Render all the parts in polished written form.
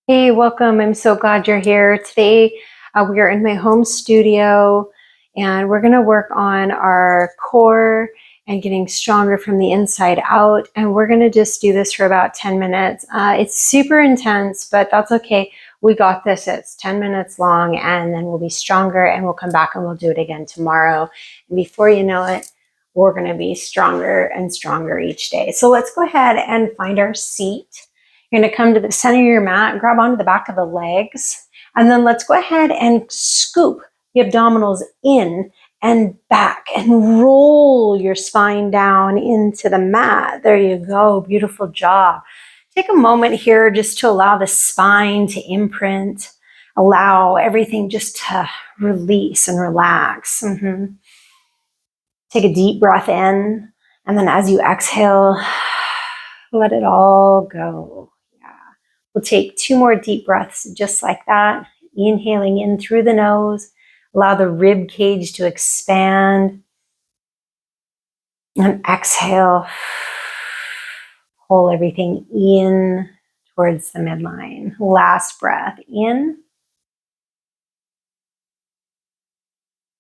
Hey, welcome. I'm so glad you're here. Today, we are in my home studio and we're going to work on our core and getting stronger from the inside out. And we're going to just do this for about 10 minutes. It's super intense, but that's okay. We got this. It's 10 minutes long and then we'll be stronger and we'll come back and we'll do it again tomorrow. And before you know it, we're going to be stronger and stronger each day. So let's go ahead and find our seat. You're going to come to the center of your mat, grab onto the back of the legs, and then let's go ahead and scoop the abdominals in and back and roll your spine down into the mat. There you go. Beautiful job. Take a moment here just to allow the spine to imprint, allow everything just to release and relax. Take a deep breath in, and then as you exhale, let it all go. We'll take 2 more deep breaths just like that. Inhaling in through the nose. Allow the rib cage to expand. And exhale. Pull everything in towards the midline. Last breath in.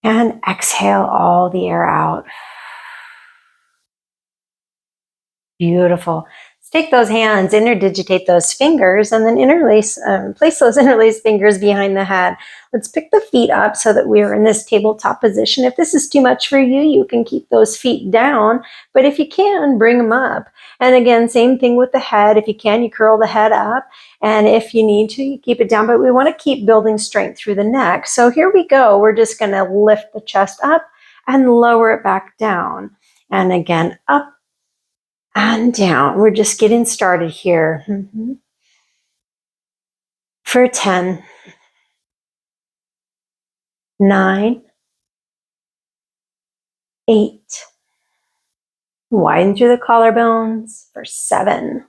And exhale all the air out. Beautiful. Let's take those hands, interdigitate those fingers, and then place those interlaced fingers behind the head. Let's pick the feet up so that we're in this tabletop position. If this is too much for you, you can keep those feet down, but if you can, bring them up. And again, same thing with the head. If you can, you curl the head up, and if you need to, you keep it down, but we want to keep building strength through the neck. So here we go. We're just going to lift the chest up and lower it back down. And again, up and down. We're just getting started here. For 10, 9, 8. Widen through the collarbones. For 7,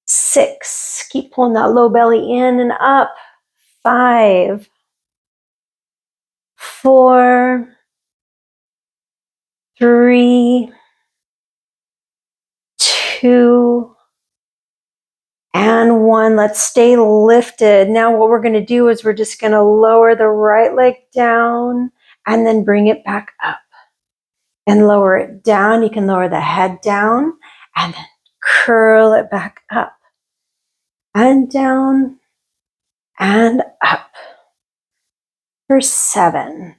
6. Keep pulling that low belly in and up. 5, 4, 3, 2, and 1. Let's stay lifted. Now what we're going to do is we're just going to lower the right leg down and then bring it back up. And lower it down. You can lower the head down and then curl it back up and down and up. For 7,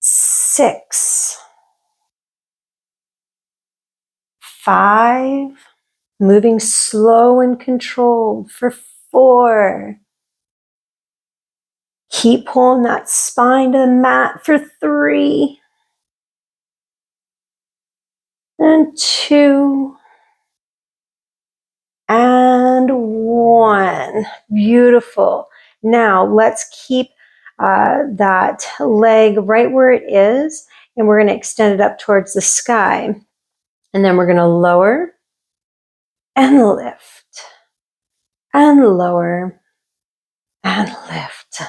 6, 5, moving slow and controlled. For 4, keep pulling that spine to the mat. For 3, and 2, and 1. Beautiful. Now let's keep that leg right where it is, and we're going to extend it up towards the sky. And then we're going to lower and lift and lower and lift.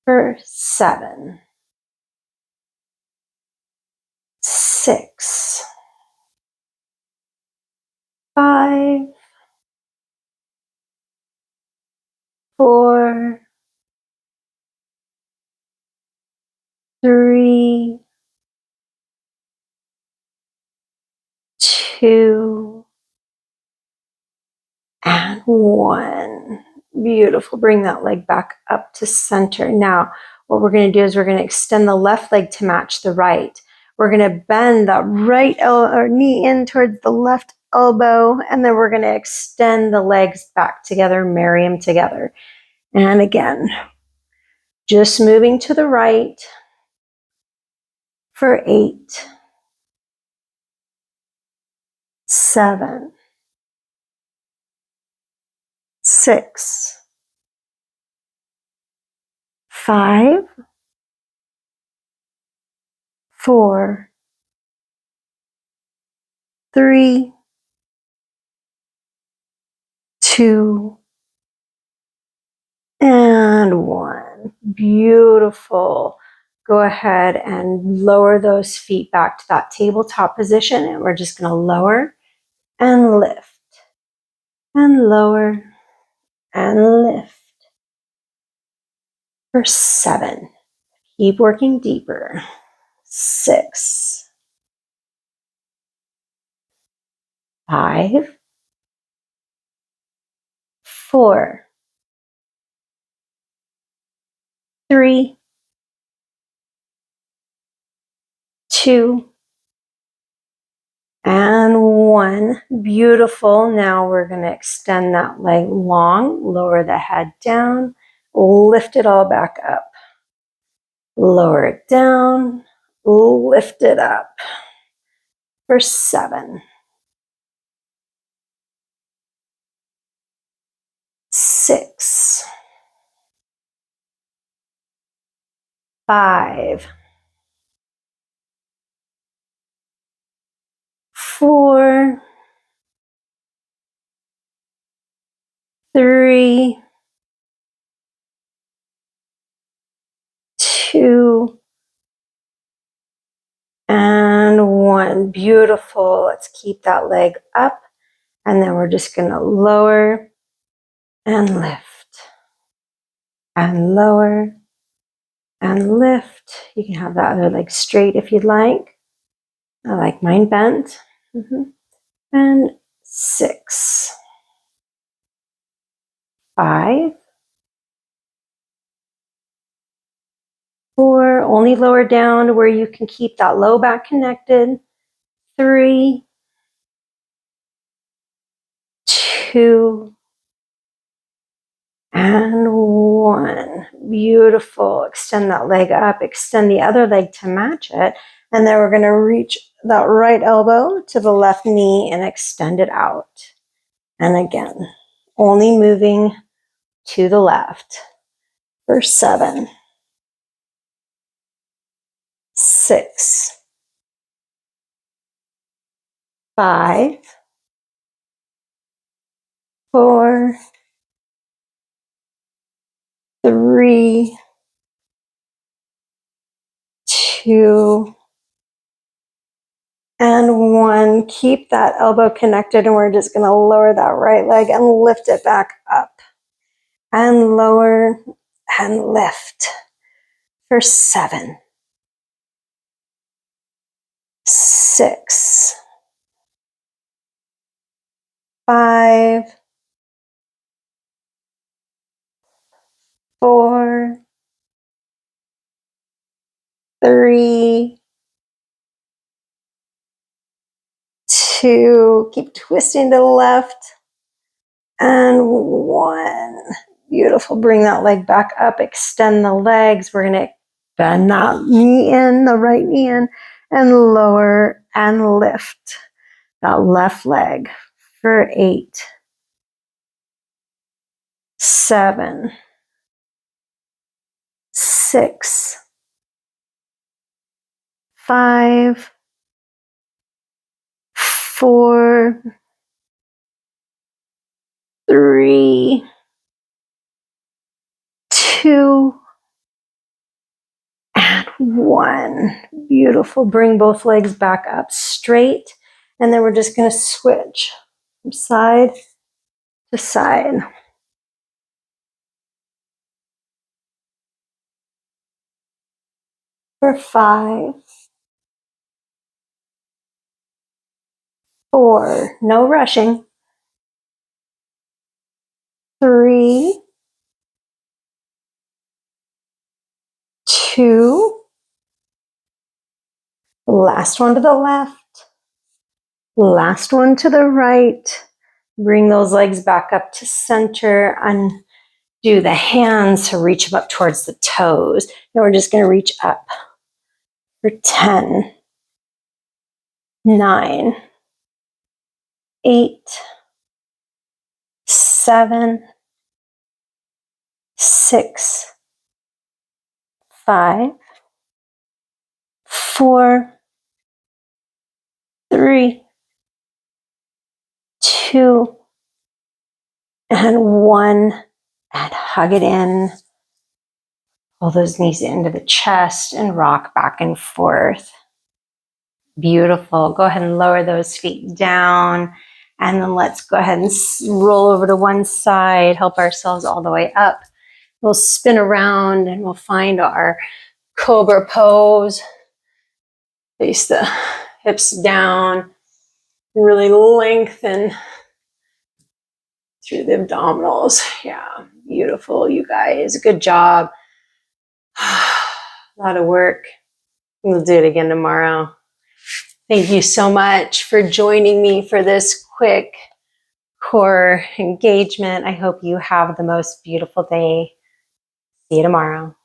For 7, 6, 5, 4, 3, 2, and 1. Beautiful. Bring that leg back up to center. Now, what we're going to do is we're going to extend the left leg to match the right. We're going to bend the right knee in towards the left elbow, and then we're going to extend the legs back together, marry them together. And again, just moving to the right for 8, 7, 6, 5, 4, 3, 2, and 1. Beautiful. Go ahead and lower those feet back to that tabletop position, and we're just going to lower and lift. And lower and lift. For 7. Keep working deeper. 6. 5. 4. 3. 2. And 1. Beautiful. Now we're going to extend that leg long, lower the head down, lift it all back up. Lower it down, lift it up. For 7. 6. 5. 4. 3. 2. And 1. Beautiful. Let's keep that leg up. And then we're just going to lower and lift. And lower and lift. You can have that other leg straight if you'd like. I like mine bent. And 6. 5. 4. Only lower down where you can keep that low back connected. 3. 2. And 1. Beautiful. Extend that leg up. Extend the other leg to match it. And then we're going to reach that right elbow to the left knee and extend it out. And again, only moving to the left. For 7. 6. 5. 4. 3. 2. And 1. Keep that elbow connected, and we're just going to lower that right leg and lift it back up. And lower and lift. For 7. 6. 5. 4. 3. 2. Keep twisting to the left. And 1. Beautiful. Bring that leg back up. Extend the legs. We're going to bend that knee in, the right knee in, and lower and lift that left leg. For 8. 7. 6. 5. 4. 3. 2. And 1. Beautiful. Bring both legs back up straight. And then we're just going to switch from side to side. For 5. 4. No rushing. 3. 2. Last one to the left. Last one to the right. Bring those legs back up to center and do the hands to reach them up towards the toes. And we're just going to reach up for 10, 9, 8, 7, 6, 5, 4, 3, 2, and 1. And hug it in. Pull those knees into the chest and rock back and forth. Beautiful. Go ahead and lower those feet down And then let's go ahead and roll over to one side, help ourselves all the way up. We'll spin around and we'll find our cobra pose. Face the hips down, really lengthen through the abdominals. Yeah, beautiful, you guys. Good job. A lot of work. We'll do it again tomorrow. Thank you so much for joining me for this quick core engagement. I hope you have the most beautiful day. See you tomorrow.